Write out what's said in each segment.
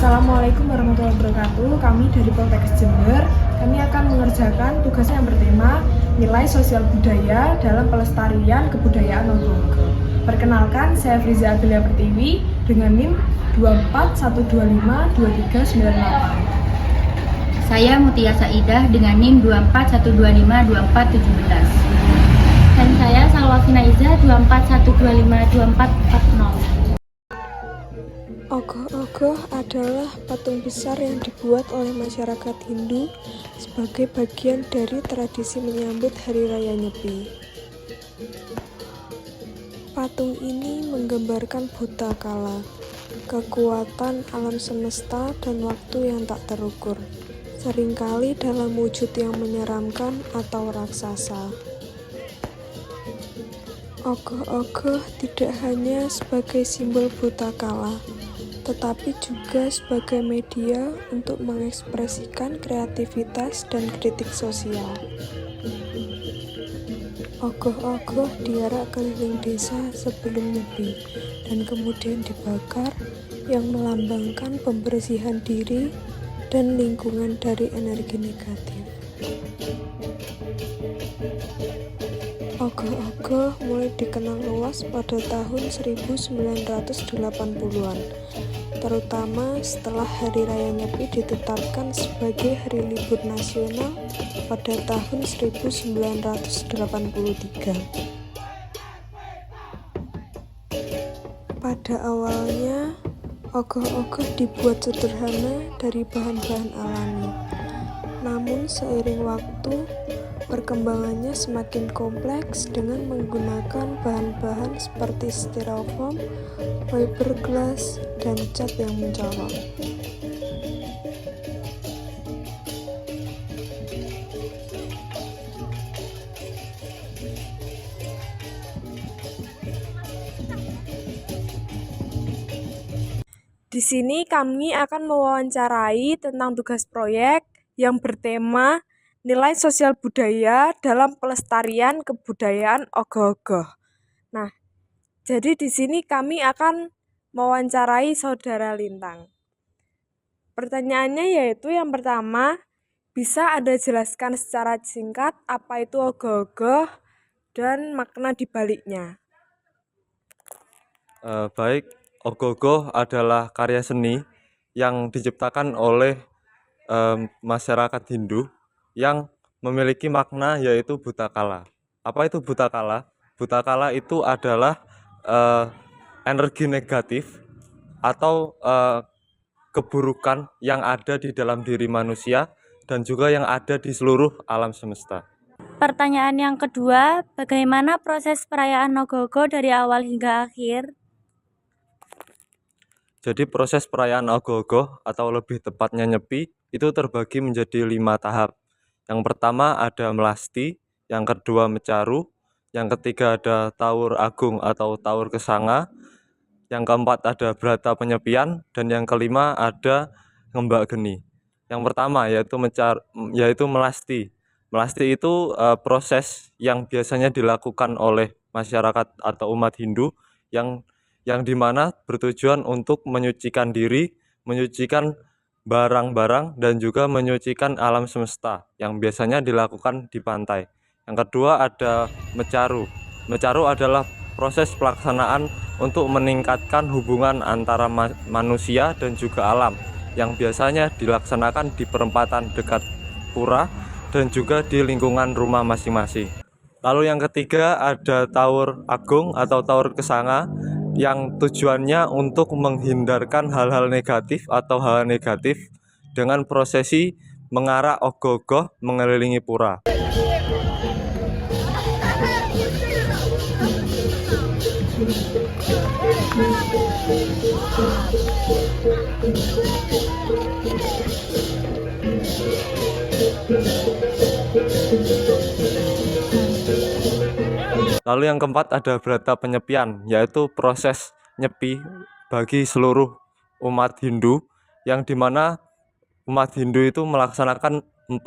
Assalamualaikum warahmatullahi wabarakatuh. Kami dari Poltekkes Jember, kami akan mengerjakan tugas yang bertema nilai sosial budaya dalam pelestarian kebudayaan Ogoh-Ogoh. Perkenalkan, saya Friza Abelia Pertiwi dengan NIM 241252398. Saya Mutia Saidah dengan NIM 241252417. Dan saya Salwa Finaiza 241252440. Ogoh-ogoh adalah patung besar yang dibuat oleh masyarakat Hindu sebagai bagian dari tradisi menyambut Hari Raya Nyepi. Patung ini menggambarkan buta kala, kekuatan alam semesta dan waktu yang tak terukur, seringkali dalam wujud yang menyeramkan atau raksasa. Ogoh-ogoh tidak hanya sebagai simbol buta kala, tetapi juga sebagai media untuk mengekspresikan kreativitas dan kritik sosial. Ogoh-ogoh diarak keliling desa sebelum Nyepi dan kemudian dibakar, yang melambangkan pembersihan diri dan lingkungan dari energi negatif. Ogoh-ogoh mulai dikenal luas pada tahun 1980-an, terutama setelah Hari Raya Nyepi ditetapkan sebagai hari libur nasional pada tahun 1983. Pada awalnya, ogoh-ogoh dibuat sederhana dari bahan-bahan alami. Namun seiring waktu, perkembangannya semakin kompleks dengan menggunakan bahan-bahan seperti styrofoam, fiberglass, dan cat yang mencolok. Di sini kami akan mewawancarai tentang tugas proyek yang bertema nilai sosial budaya dalam pelestarian kebudayaan Ogoh-ogoh. Nah, jadi di sini kami akan mewawancarai Saudara Lintang. Pertanyaannya yaitu yang pertama, bisa Anda jelaskan secara singkat apa itu Ogoh-ogoh dan makna dibaliknya? Baik, Ogoh-ogoh adalah karya seni yang diciptakan oleh masyarakat Hindu yang memiliki makna yaitu buta kala. Apa itu buta kala? Buta kala itu adalah energi negatif atau keburukan yang ada di dalam diri manusia dan juga yang ada di seluruh alam semesta. Pertanyaan yang kedua, bagaimana proses perayaan Ogoh-ogoh dari awal hingga akhir? Jadi proses perayaan Ogoh-ogoh atau lebih tepatnya Nyepi itu terbagi menjadi 5 tahap. Yang pertama ada Melasti, yang kedua Mecaru, yang ketiga ada Taur Agung atau Taur Kesanga, yang keempat ada Brata Penyepian, dan yang kelima ada Ngembak Geni. Yang pertama yaitu Melasti. Melasti itu proses yang biasanya dilakukan oleh masyarakat atau umat Hindu yang dimana bertujuan untuk menyucikan diri, menyucikan barang-barang, dan juga menyucikan alam semesta yang biasanya dilakukan di pantai. Yang kedua ada Mecaru. Mecaru adalah proses pelaksanaan untuk meningkatkan hubungan antara manusia dan juga alam yang biasanya dilaksanakan di perempatan dekat pura dan juga di lingkungan rumah masing-masing. Lalu yang ketiga ada Taur Agung atau Taur Kesanga yang tujuannya untuk menghindarkan hal-hal negatif atau hal negatif dengan prosesi mengarak Ogoh-ogoh mengelilingi pura. Lalu yang keempat ada Brata Penyepian, yaitu proses nyepi bagi seluruh umat Hindu, yang dimana umat Hindu itu melaksanakan 4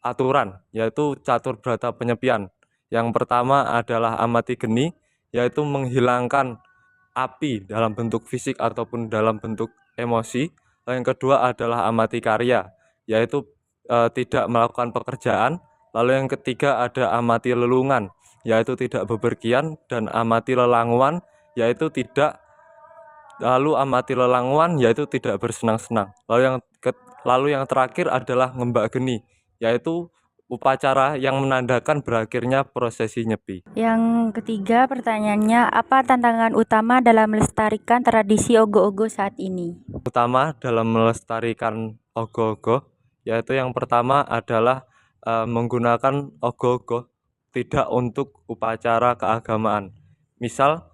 aturan, yaitu catur Brata Penyepian. Yang pertama adalah Amati Geni, yaitu menghilangkan api dalam bentuk fisik ataupun dalam bentuk emosi. Lalu yang kedua adalah amati karya, yaitu tidak melakukan pekerjaan. Lalu yang ketiga ada amati lelungan, yaitu tidak bepergian, dan amati lelanguan, yaitu tidak bersenang-senang. Lalu yang terakhir adalah ngembak geni, yaitu upacara yang menandakan berakhirnya prosesi nyepi. Yang ketiga pertanyaannya, apa tantangan utama dalam melestarikan tradisi ogoh-ogoh saat ini? Utama dalam melestarikan ogoh-ogoh, yaitu yang pertama adalah menggunakan ogoh-ogoh tidak untuk upacara keagamaan. Misal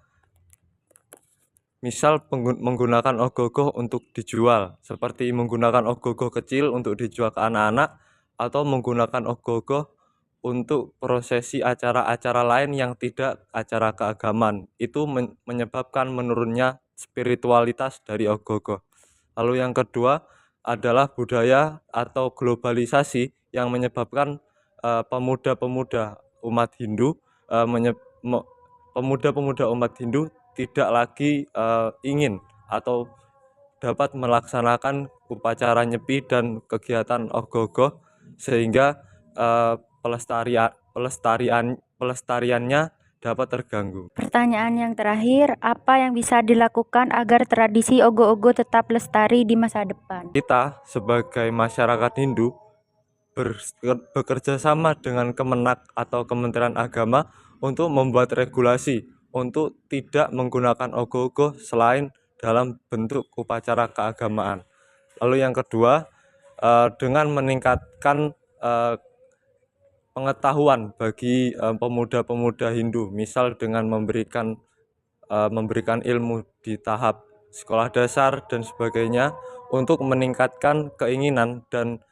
menggunakan ogoh-ogoh untuk dijual, seperti menggunakan ogoh-ogoh kecil untuk dijual ke anak-anak, atau menggunakan ogoh-ogoh untuk prosesi acara-acara lain yang tidak acara keagamaan. Itu menyebabkan menurunnya spiritualitas dari ogoh-ogoh. Lalu yang kedua adalah budaya atau globalisasi yang menyebabkan pemuda-pemuda umat Hindu tidak lagi ingin atau dapat melaksanakan upacara nyepi dan kegiatan ogoh-ogoh, sehingga pelestariannya dapat terganggu. Pertanyaan yang terakhir, apa yang bisa dilakukan agar tradisi ogoh-ogoh tetap lestari di masa depan? Kita sebagai masyarakat Hindu bekerja sama dengan Kemenak atau Kementerian Agama untuk membuat regulasi untuk tidak menggunakan ogoh-ogoh selain dalam bentuk upacara keagamaan. Lalu yang kedua, dengan meningkatkan pengetahuan bagi pemuda-pemuda Hindu, misal dengan memberikan ilmu di tahap sekolah dasar dan sebagainya, untuk meningkatkan keinginan dan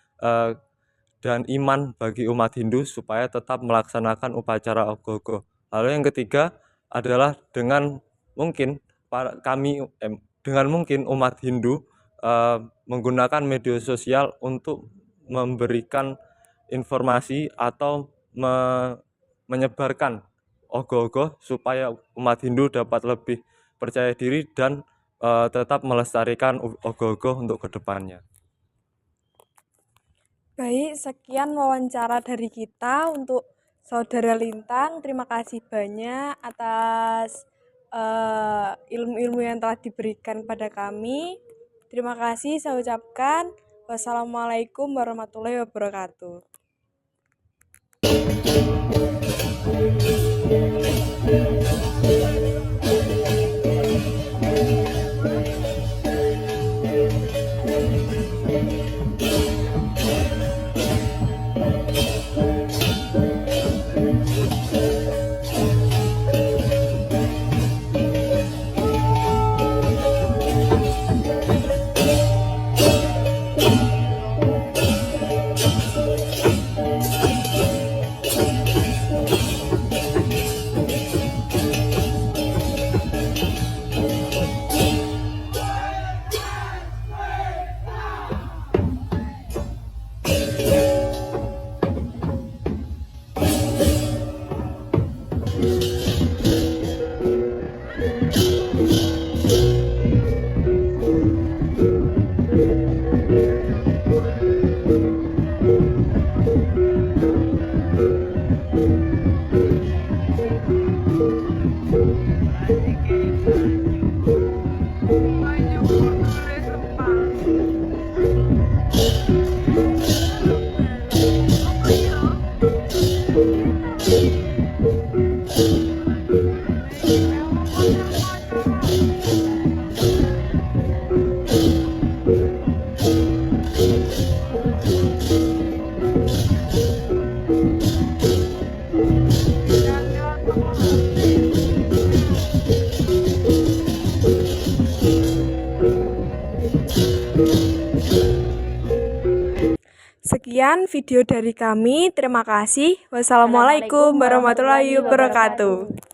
iman bagi umat Hindu supaya tetap melaksanakan upacara ogoh-ogoh. Lalu yang ketiga adalah dengan mungkin umat Hindu menggunakan media sosial untuk memberikan informasi atau menyebarkan ogoh-ogoh supaya umat Hindu dapat lebih percaya diri dan tetap melestarikan ogoh-ogoh untuk kedepannya. Baik, sekian wawancara dari kita untuk Saudara Lintang. Terima kasih banyak atas ilmu-ilmu yang telah diberikan pada kami. Terima kasih saya ucapkan. Wassalamualaikum warahmatullahi wabarakatuh. Sekian video dari kami. Terima kasih. Wassalamualaikum warahmatullahi wabarakatuh.